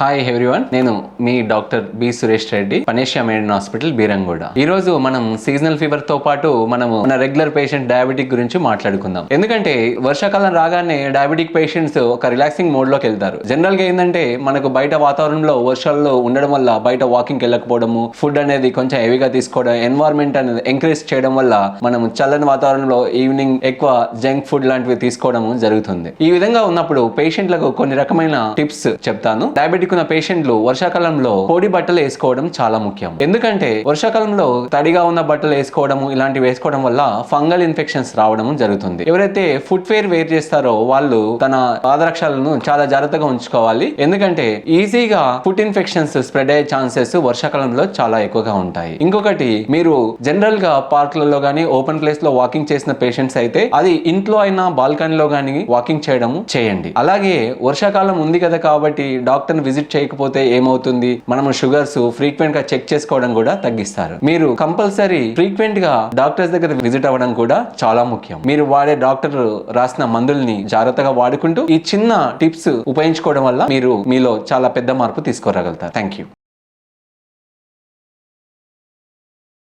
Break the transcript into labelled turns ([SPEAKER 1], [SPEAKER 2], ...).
[SPEAKER 1] Hi everyone, నేను మీ doctor B Suresh Reddy, Panacea Medin hospital, Beeramguda. ఈ రోజు మనం సీజనల్ ఫీవర్ తో పాటు మనము మన రెగ్యులర్ పేషెంట్ డయాబెటిక్ గురించి మాట్లాడుకుందాం. ఎందుకంటే వర్షాకాలం రాగానే డయాబెటిక్ పేషెంట్స్ ఒక రిలాక్సింగ్ మోడ్ లోకి వెళ్తారు. జనరల్ గా ఏంటంటే మనకు బయట వాతావరణంలో వర్షాల్లో ఉండడం వల్ల బయట వాకింగ్ వెళ్ళకపోవడము, ఫుడ్ అనేది కొంచెం హెవీగా తీసుకోవడం, ఎన్వైరన్మెంట్ అనేది ఎంకరేజ్ చేయడం వల్ల మనం చల్లని వాతావరణంలో ఈవినింగ్ ఎక్కువ జంక్ ఫుడ్ లాంటివి తీసుకోవడం జరుగుతుంది. ఈ విధంగా ఉన్నప్పుడు పేషెంట్లకు కొన్ని రకమైన టిప్స్ చెప్తాను. డయాబెటిక్ ఉన్న పేషెంట్లు వర్షాకాలంలో పొడి బట్టలు వేసుకోవడం చాలా ముఖ్యం. ఎందుకంటే వర్షాకాలంలో తడిగా ఉన్న బట్టలు వేసుకోవడము, ఇలాంటివి వేసుకోవడం వల్ల ఫంగల్ ఇన్ఫెక్షన్స్ రావడం జరుగుతుంది. ఎవరైతే ఫుట్ వేర్ వేర్ చేస్తారో వాళ్ళు తన పాదరక్షలను చాలా జాగ్రత్తగా ఉంచుకోవాలి. ఎందుకంటే ఈజీగా ఫుట్ ఇన్ఫెక్షన్స్ స్ప్రెడ్ అయ్యే ఛాన్సెస్ వర్షాకాలంలో చాలా ఎక్కువగా ఉంటాయి. ఇంకొకటి, మీరు జనరల్ గా పార్క్లలో గానీ ఓపెన్ ప్లేస్ లో వాకింగ్ చేసిన పేషెంట్స్ అయితే అది ఇంట్లో అయినా బాల్కనీలో గానీ వాకింగ్ చేయడం చేయండి. అలాగే వర్షాకాలం ఉంది కదా కాబట్టి డాక్టర్ విజిట్ చేయకపోతే ఏమవుతుంది, మనం షుగర్స్ ఫ్రీక్వెంట్ గా చెక్ చేసుకోవడం కూడా తగ్గిస్తారు. మీరు కంపల్సరీ ఫ్రీక్వెంట్ గా డాక్టర్స్ దగ్గర విజిట్ అవ్వడం కూడా చాలా ముఖ్యం. మీరు వాడే డాక్టర్ రాసిన మందుల్ని జాగ్రత్తగా వాడుకుంటూ ఈ చిన్న టిప్స్ ఉపయోగించుకోవడం వల్ల మీరు మీలో చాలా పెద్ద మార్పు తీసుకురాగలుగుతారు. Thank you.